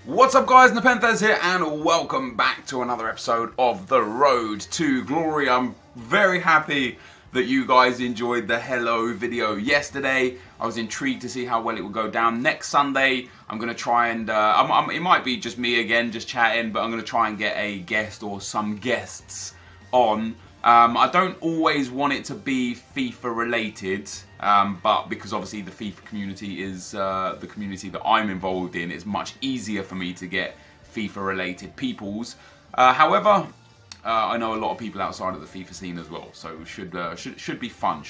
What's up guys, NepentheZ here and welcome back to another episode of The Road to Glory. I'm very happy that you guys enjoyed the hello video yesterday. I was intrigued to see how well it would go down. Next Sunday I'm going to try and, it might be just me again just chatting, but I'm going to try and get a guest or some guests on. I don't always want it to be FIFA related, but because obviously the FIFA community is the community that I'm involved in, it's much easier for me to get FIFA related peoples. However, I know a lot of people outside of the FIFA scene as well, so should be fun.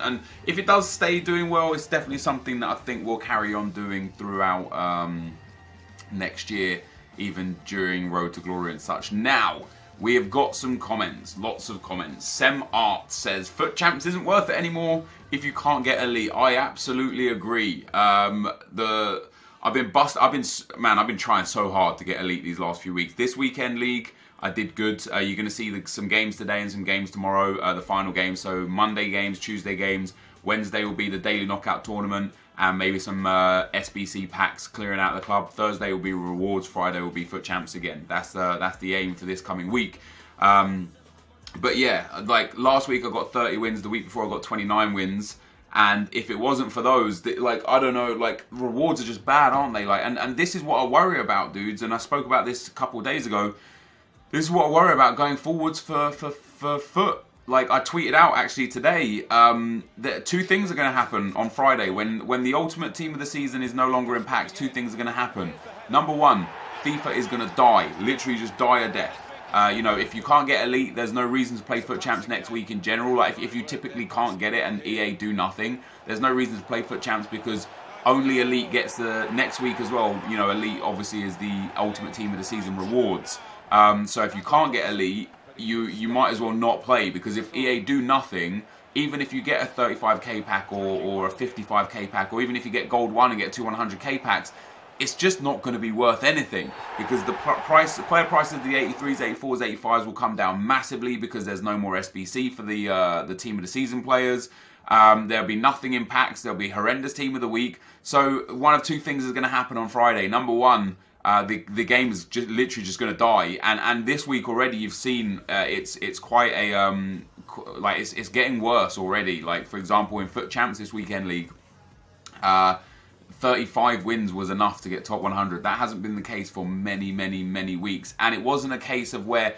And if it does stay doing well, it's definitely something that I think we'll carry on doing throughout next year, even during Road to Glory and such. Now, we have got some comments, lots of comments. Sem Art says, Foot Champs isn't worth it anymore if you can't get elite. I absolutely agree. I've been trying so hard to get elite these last few weeks. This weekend league, I did good. You're going to see some games today and some games tomorrow, the final game. So Monday games, Tuesday games, Wednesday will be the daily knockout tournament, and maybe some SBC packs clearing out the club. Thursday will be rewards. Friday will be Foot Champs again. That's the aim for this coming week. But yeah, like last week I got 30 wins. The week before I got 29 wins. And if it wasn't for those, like, I don't know, like, rewards are just bad, aren't they? Like, and this is what I worry about, dudes. And I spoke about this a couple of days ago. This is what I worry about going forwards for Foot. Like, I tweeted out actually today that two things are going to happen on Friday. When the ultimate team of the season is no longer in packs, two things are going to happen. Number one, FIFA is going to die. Literally just die a death. You know, if you can't get elite, there's no reason to play Foot Champs next week in general. Like, if you typically can't get it and EA do nothing, there's no reason to play Foot Champs because only elite gets the next week as well. You know, elite obviously is the ultimate team of the season rewards. So if you can't get elite, you might as well not play, because if EA do nothing, even if you get a 35k pack or a 55k pack, or even if you get gold 1 and get 2 100k packs, it's just not going to be worth anything, because the player prices of the 83s, 84s, 85s will come down massively because there's no more SBC for the team of the season players. There'll be nothing in packs. There'll be horrendous team of the week. So one of two things is going to happen on Friday. Number one, the game is literally just going to die, and this week already you've seen it's quite a like it's getting worse already. Like, for example, in Foot Champs this weekend league, 35 wins was enough to get top 100. That hasn't been the case for many weeks, and it wasn't a case of where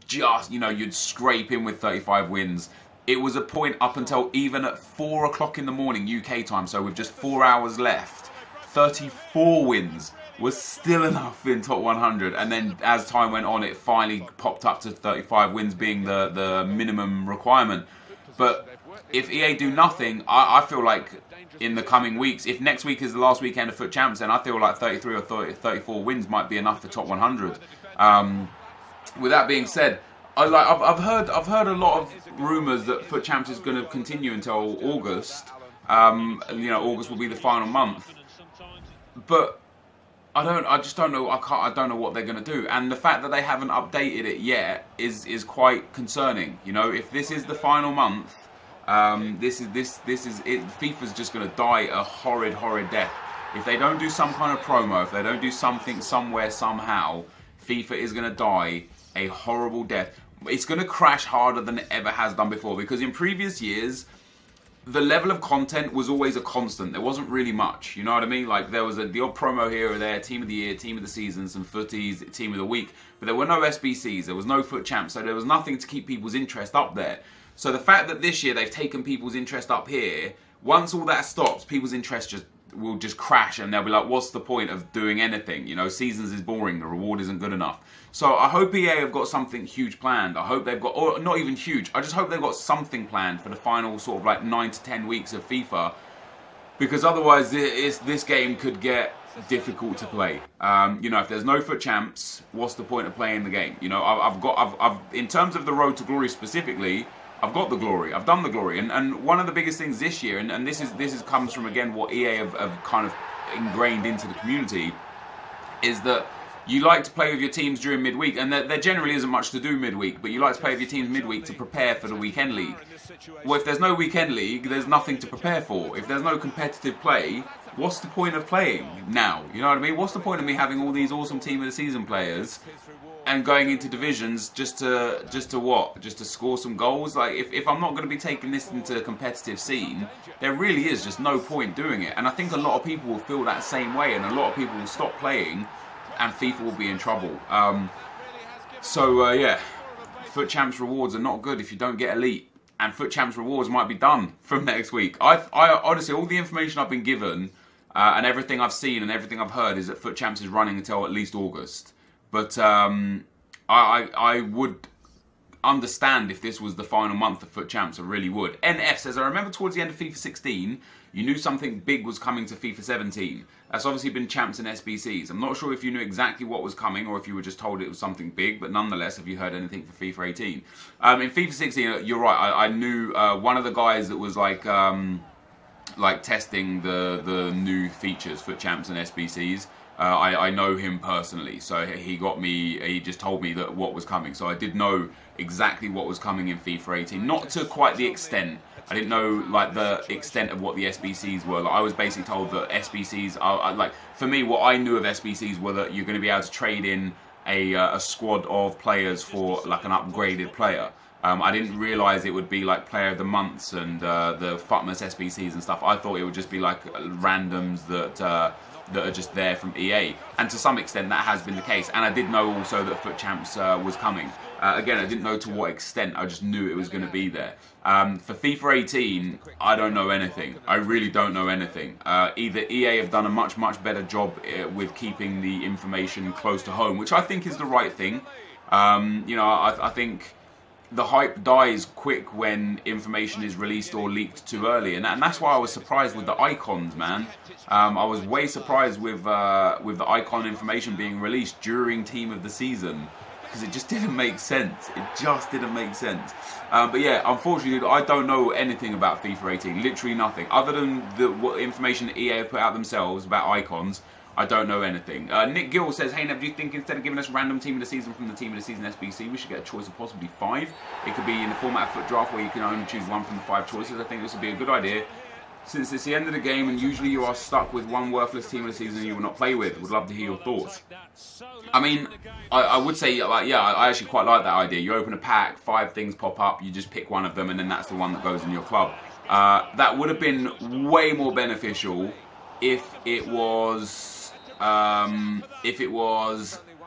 just, you know, you'd scrape in with 35 wins. It was a point up until even at 4 o'clock in the morning UK time, so with just 4 hours left, 34 wins was still enough in top 100, and then as time went on it finally popped up to 35 wins being the minimum requirement. But if EA do nothing, I feel like in the coming weeks, if next week is the last weekend of Foot Champs, then I feel like 33 or 34 wins might be enough for top 100. With that being said, I've heard a lot of rumours that Foot Champs is going to continue until August. You know, August will be the final month, but I just don't know. I don't know what they're going to do, and the fact that they haven't updated it yet is quite concerning. You know, if this is the final month, this is it. FIFA's just going to die a horrid death. If they don't do some kind of promo, if they don't do something somewhere somehow, FIFA is going to die a horrible death. It's going to crash harder than it ever has done before, because in previous years, the level of content was always a constant. There wasn't really much, you know what I mean? Like, there was the odd promo here or there, team of the year, team of the season, some Futties, team of the week, but there were no SBCs, there was no Foot Champs, so there was nothing to keep people's interest up there. So the fact that this year they've taken people's interest up here, once all that stops, people's interest will just crash, and they'll be like, what's the point of doing anything? You know, seasons is boring, the reward isn't good enough. So I hope EA have got something huge planned. I hope they've got, or not even huge, I just hope they've got something planned for the final sort of like 9 to 10 weeks of FIFA, because otherwise this game could get difficult to play. You know, if there's no Foot Champs, what's the point of playing the game? You know, I've in terms of the Road to Glory specifically, I've got the glory. I've done the glory, and one of the biggest things this year, and this comes from again what EA have kind of ingrained into the community, is that you like to play with your teams during midweek, and there generally isn't much to do midweek, but you like to play with your teams midweek to prepare for the weekend league. Well, if there's no weekend league, there's nothing to prepare for. If there's no competitive play, what's the point of playing now? You know what I mean? What's the point of me having all these awesome team of the season players and going into divisions just to what? Just to score some goals? Like, if I'm not going to be taking this into a competitive scene, there really is just no point doing it. And I think a lot of people will feel that same way, and a lot of people will stop playing, and FIFA will be in trouble. Yeah, Foot Champs rewards are not good if you don't get elite. And Foot Champs rewards might be done from next week. I honestly, all the information I've been given and everything I've seen and everything I've heard is that Foot Champs is running until at least August. But I would understand if this was the final month of Foot Champs. I really would. NF says, I remember towards the end of FIFA 16, you knew something big was coming to FIFA 17. That's obviously been Champs and SBCs. I'm not sure if you knew exactly what was coming or if you were just told it was something big, but nonetheless, have you heard anything for FIFA 18? In FIFA 16, you're right, I knew one of the guys that was like testing the new features for Champs and SBCs. I know him personally, so he just told me that what was coming. So I did know exactly what was coming in FIFA 18. Not to quite the extent. I didn't know like the extent of what the SBCs were. Like, I was basically told that SBCs are like, for me, what I knew of SBCs were that you're going to be able to trade in a squad of players for like an upgraded player. I didn't realise it would be like player of the months and the Futmas SBCs and stuff. I thought it would just be like randoms that are just there from EA, and to some extent that has been the case. And I did know also that Foot Champs was coming. Again, I didn't know to what extent, I just knew it was going to be there. For FIFA 18, I don't know anything. I really don't know anything. Either EA have done a much better job with keeping the information close to home, which I think is the right thing. You know, I think the hype dies quick when information is released or leaked too early, and that's why I was surprised with the icons, man. I was way surprised with the icon information being released during Team of the Season, because it just didn't make sense. It just didn't make sense. But yeah, unfortunately, I don't know anything about FIFA 18. Literally nothing, other than what information that EA have put out themselves about icons. I don't know anything. Nick Gill says, hey Nev, do you think instead of giving us random Team of the Season from the Team of the Season SBC, we should get a choice of possibly 5? It could be in the format of Foot Draft where you can only choose 1 from the 5 choices. I think this would be a good idea, since it's the end of the game and usually you are stuck with one worthless Team of the Season you will not play with. Would love to hear your thoughts. I mean, I would say, like, yeah, I actually quite like that idea. You open a pack, 5 things pop up, you just pick one of them, and then that's the one that goes in your club. That would have been way more beneficial if it was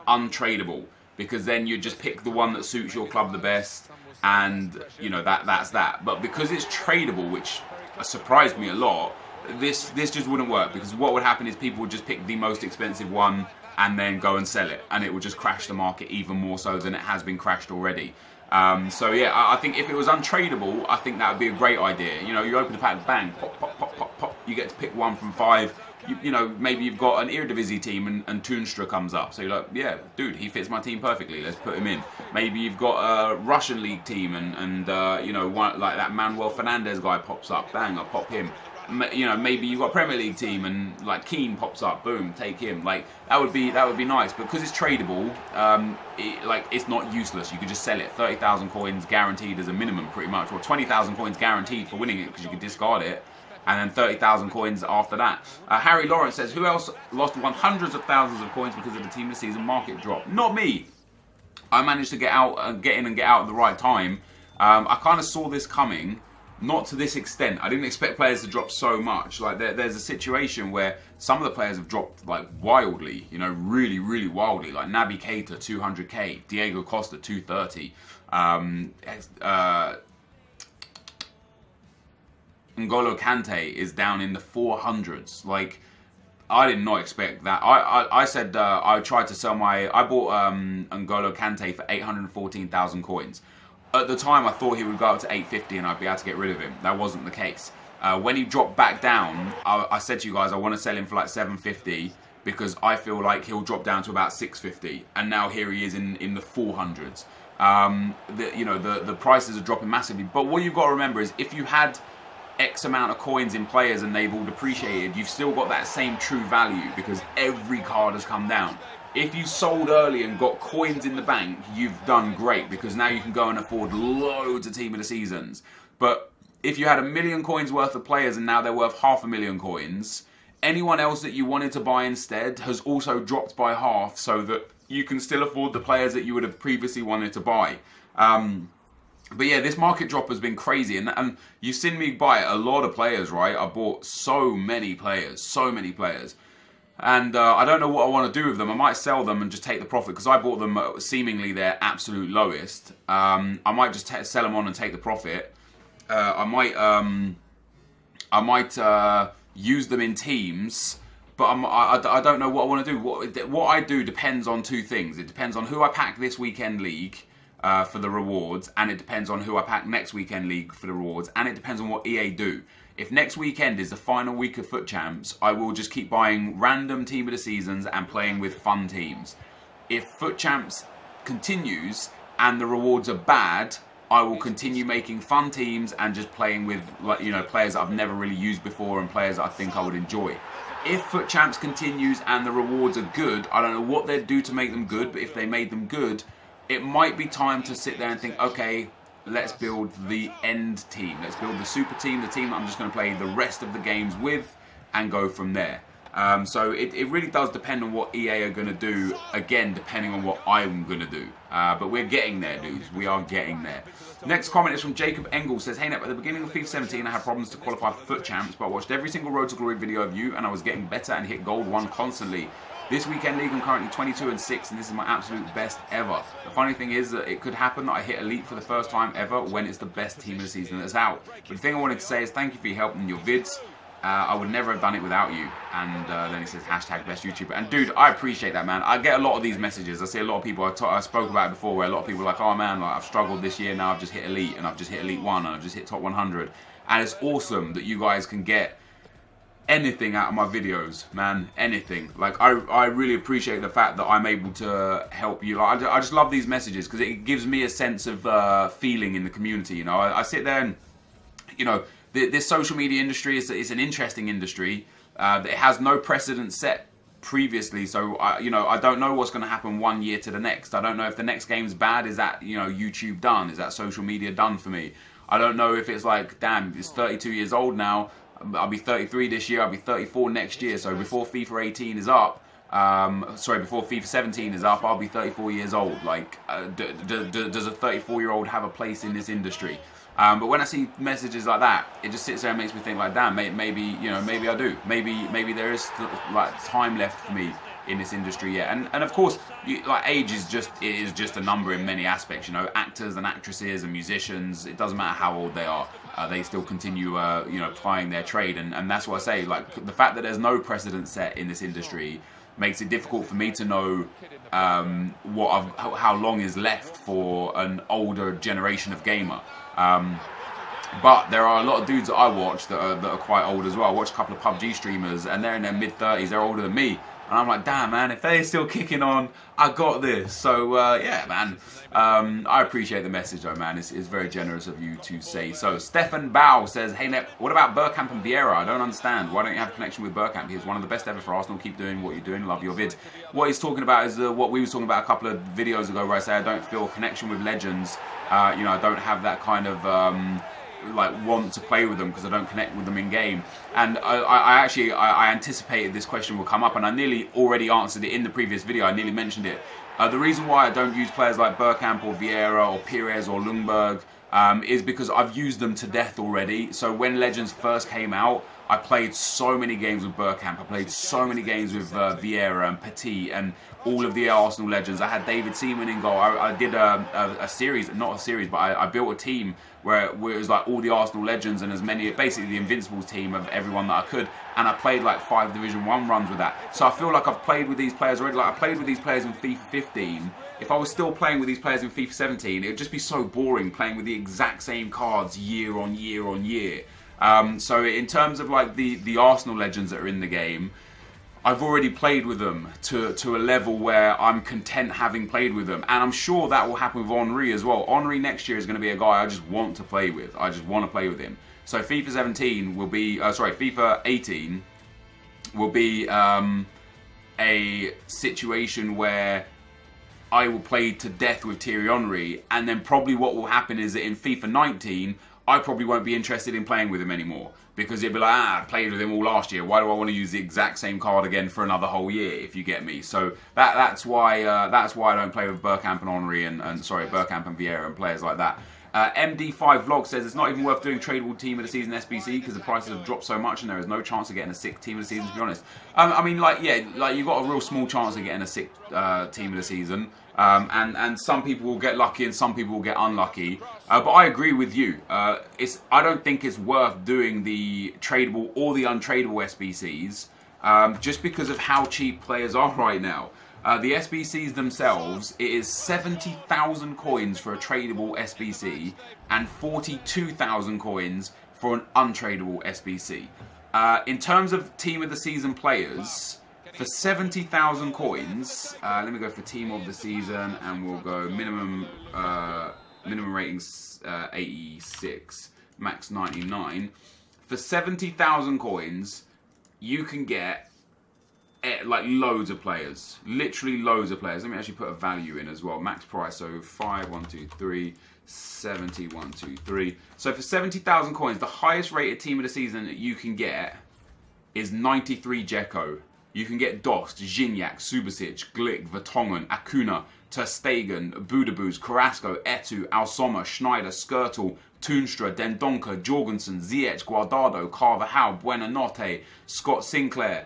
untradeable, because then you just pick the one that suits your club the best, and you know that's that. But because it's tradable, which surprised me a lot, this just wouldn't work, because what would happen is people would just pick the most expensive one and then go and sell it, and it would just crash the market even more so than it has been crashed already. So yeah, I think if it was untradeable, I think that would be a great idea. You know, you open the pack, bang, pop, pop, pop, pop, pop. You get to pick 1 from 5. You know, maybe you've got an Eredivisie team and Toonstra comes up. So you're like, yeah, dude, he fits my team perfectly. Let's put him in. Maybe you've got a Russian league team and you know, like that Manuel Fernandez guy pops up. Bang, I'll pop him. You know, maybe you've got a Premier League team and like Keane pops up. Boom, take him. Like that would be nice. But because it's tradable, it's not useless. You could just sell it. 30,000 coins guaranteed as a minimum, pretty much, or 20,000 coins guaranteed for winning it, because you could discard it. And then 30,000 coins after that. Harry Lawrence says, who else lost hundreds of thousands of coins because of the Team of the Season market drop? Not me. I managed to get in and get out at the right time. I kind of saw this coming, not to this extent. I didn't expect players to drop so much. Like there's a situation where some of the players have dropped like wildly, you know, really wildly. Like Naby Keita 200k, Diego Costa 230. N'Golo Kante is down in the 400s. Like, I did not expect that. I said I tried to sell I bought N'Golo Kante for 814,000 coins. At the time, I thought he would go up to 850 and I'd be able to get rid of him. That wasn't the case. When he dropped back down, I said to you guys, I want to sell him for like 750 because I feel like he'll drop down to about 650. And now here he is in the 400s. You know, the prices are dropping massively. But what you've got to remember is if you had X amount of coins in players and they've all depreciated, you've still got that same true value because every card has come down. If you sold early and got coins in the bank, you've done great because now you can go and afford loads of Team of the Seasons. But if you had 1 million coins worth of players and now they're worth 500,000 coins, anyone else that you wanted to buy instead has also dropped by half so that you can still afford the players that you would have previously wanted to buy. But yeah, this market drop has been crazy, and you've seen me buy a lot of players, right? I bought so many players, and I don't know what I want to do with them. I might sell them and just take the profit because I bought them at seemingly their absolute lowest. I might just sell them on and take the profit. I might use them in teams, but I don't know what I want to do. What I do depends on two things. It depends on who I pack this weekend league for the rewards, and it depends on who I pack next weekend league for the rewards, and it depends on what EA do. If next weekend is the final week of Foot Champs, I will just keep buying random Team of the Seasons and playing with fun teams. If Foot Champs continues and the rewards are bad, I will continue making fun teams and just playing with, like, you know, players that I've never really used before and players that I think I would enjoy. If Foot Champs continues and the rewards are good, I don't know what they'd do to make them good, but if they made them good, it might be time to sit there and think, okay, let's build the end team. Let's build the super team, the team that I'm just going to play the rest of the games with, and go from there. So it really does depend on what EA are going to do, again, depending on what I'm going to do. But we're getting there, dudes. We are getting there. Next comment is from Jacob Engel. Says, hey, Nep, at the beginning of FIFA 17, I had problems to qualify for Foot Champs, but I watched every single Road to Glory video of you, and I was getting better and hit Gold 1 constantly. This weekend league, I'm currently 22 and 6, and this is my absolute best ever. The funny thing is that it could happen that I hit Elite for the first time ever when it's the best team of the season that's out. But the thing I wanted to say is thank you for your help in your vids. I would never have done it without you. And then he says, hashtag best YouTuber. And dude, I appreciate that, man. I get a lot of these messages. I see a lot of people, I spoke about it before, where a lot of people are like, oh man, like, I've struggled this year, now I've just hit Elite, and I've just hit Elite 1, and I've just hit top 100. And it's awesome that you guys can get anything out of my videos, man, anything. Like, I really appreciate the fact that I'm able to help you. Like, I just love these messages because it gives me a sense of feeling in the community, you know. I sit there and, you know, this social media industry is an interesting industry. It has no precedent set previously, so you know, I don't know what's going to happen one year to the next. I don't know if the next game's bad. Is that, you know, YouTube done? Is that social media done for me? I don't know if it's like, damn, it's 32 years old now. I'll be 33 this year, I'll be 34 next year, so before FIFA 18 is up, before FIFA 17 is up, I'll be 34 years old. Like, does a 34-year-old have a place in this industry? But when I see messages like that, it just sits there and makes me think like, damn, maybe, you know, maybe I do. Maybe there is like time left for me in this industry yet. And of course, like, age is just a number in many aspects. You know, actors and actresses and musicians, it doesn't matter how old they are, they still continue, you know, plying their trade. And that's what I say. Like, the fact that there's no precedent set in this industry makes it difficult for me to know how long is left for an older generation of gamer. But there are a lot of dudes that I watch that are quite old as well. I watch a couple of PUBG streamers and they're in their mid-30s, they're older than me. And I'm like, damn, man, if they're still kicking on, I got this. So, yeah, man, I appreciate the message, though, man. It's very generous of you to say so. Stefan Bao says, hey, Nep, what about Bergkamp and Vieira? I don't understand. Why don't you have a connection with Bergkamp? He's one of the best ever for Arsenal. Keep doing what you're doing. Love your vids. What he's talking about is what we were talking about a couple of videos ago, where I say I don't feel a connection with legends. You know, I don't have that kind of like want to play with them because I don't connect with them in game. And I anticipated this question will come up, and I nearly already answered it in the previous video. I nearly mentioned it. The reason why I don't use players like Bergkamp or Vieira or Pires or Ljungberg is because I've used them to death already. So when Legends first came out, I played so many games with Bergkamp. I played so many games with Vieira and Petit and all of the Arsenal legends. I had David Seaman in goal. I did a series, not a series, but I built a team where it was like all the Arsenal legends and as many, basically the Invincibles team of everyone that I could. And I played like 5 Division 1 runs with that. So I feel like I've played with these players already. Like, I played with these players in FIFA 15. If I was still playing with these players in FIFA 17, it would just be so boring playing with the exact same cards year on year on year. So in terms of like the Arsenal legends that are in the game, I've already played with them to a level where I'm content having played with them. And I'm sure that will happen with Henry as well. Henry next year is going to be a guy I just want to play with. I just want to play with him. So FIFA 17 will be, FIFA 18 will be a situation where I will play to death with Thierry Henry, and then probably what will happen is that in FIFA 19, I probably won't be interested in playing with him anymore, because it'd be like, I played with him all last year. Why do I want to use the exact same card again for another whole year? If you get me. So that's why I don't play with Bergkamp and Henry Bergkamp and Vieira and players like that. MD5 Vlog says it's not even worth doing tradable team of the season SBC because the prices have dropped so much and there is no chance of getting a sick team of the season, to be honest. I mean, like, yeah, like you've got a real small chance of getting a sick team of the season. And some people will get lucky and some people will get unlucky. But I agree with you. I don't think it's worth doing the tradable or the untradeable SBCs just because of how cheap players are right now. The SBCs themselves, it is 70,000 coins for a tradable SBC and 42,000 coins for an untradeable SBC. In terms of team of the season players, for 70,000 coins, let me go for team of the season and we'll go minimum ratings 86, max 99. For 70,000 coins, you can get like loads of players, literally loads of players. Let me actually put a value in as well. Max price, so 5, 1, 2, 3, 70, 1, 2, 3. So for 70,000 coins, the highest rated team of the season that you can get is 93 Dzeko. You can get Dost, Gignac, Subasic, Glick, Vertonghen, Acuna, Ter Stegen, Budabuz, Carrasco, Etu, Alsoma, Schneider, Skirtle, Toonstra, Dendoncker, Jorgensen, Ziyech, Guardado, Carvajal, Buenanotte, Scott Sinclair,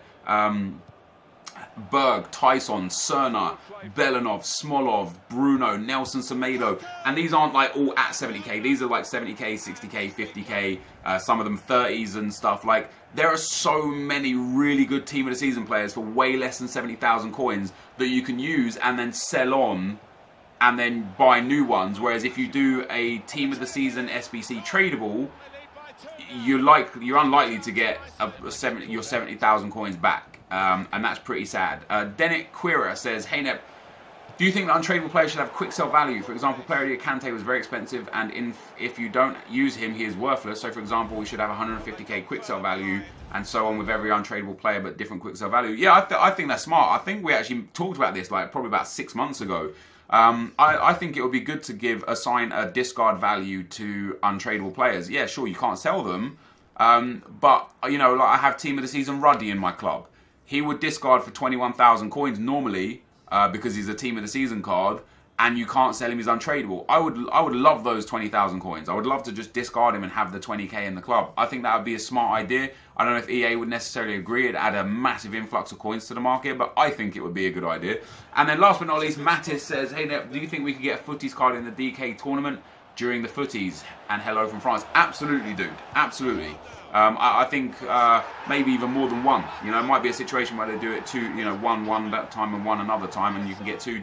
Berg, Tyson, Cerna, Belanov, Smolov, Bruno, Nelson Semedo, and these aren't like all at 70k. These are like 70k, 60k, 50k, some of them 30s and stuff. Like, there are so many really good team of the season players for way less than 70,000 coins that you can use and then sell on and then buy new ones. Whereas if you do a team of the season SBC tradable, you're unlikely to get your 70,000 coins back. And that's pretty sad. ENQUIRIES says, hey Nep, do you think that untradeable players should have quick sell value? For example, player of the year Kante was very expensive, and if you don't use him, he is worthless. So for example, we should have 150k quick sell value, and so on with every untradeable player, but different quick sell value. Yeah, I think that's smart. I think we actually talked about this like probably about 6 months ago. I think it would be good to assign a discard value to untradeable players. Yeah, sure, you can't sell them, but you know, like I have team of the season Ruddy in my club. He would discard for 21,000 coins normally because he's a team of the season card, and you can't sell him as untradeable. I would love those 20,000 coins. I would love to just discard him and have the 20k in the club. I think that would be a smart idea. I don't know if EA would necessarily agree. It'd add a massive influx of coins to the market, but I think it would be a good idea. And then last but not least, Mattis says, hey Nep, do you think we could get a Futties card in the DK tournament during the Futties? And hello from France. Absolutely, dude. Absolutely. I think maybe even more than one. You know, it might be a situation where they do it two, you know, one that time and one another time, and you can get two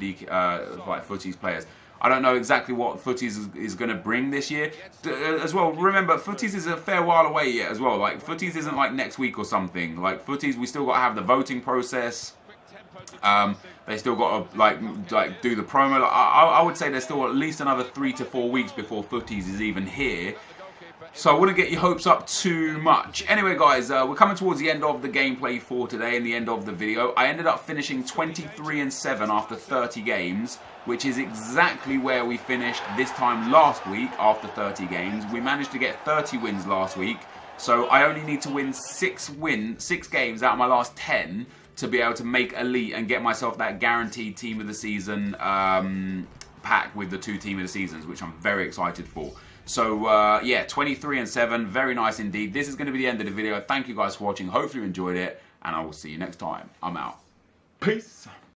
like Futties players. I don't know exactly what Futties is going to bring this year. As well, remember, Futties is a fair while away yet as well. Like, Futties isn't like next week or something. Like, Futties, we still got to have the voting process. They still got to like do the promo. I would say there's still at least another 3 to 4 weeks before Futties is even here. So I wouldn't get your hopes up too much. Anyway, guys, we're coming towards the end of the gameplay for today and the end of the video. I ended up finishing 23-7 after 30 games, which is exactly where we finished this time last week after 30 games. We managed to get 30 wins last week, so I only need to win 6 games out of my last 10 to be able to make Elite and get myself that guaranteed Team of the Season pack with the 2 Team of the Seasons, which I'm very excited for. So, yeah, 23-7, very nice indeed. This is going to be the end of the video. Thank you guys for watching. Hopefully you enjoyed it, and I will see you next time. I'm out. Peace.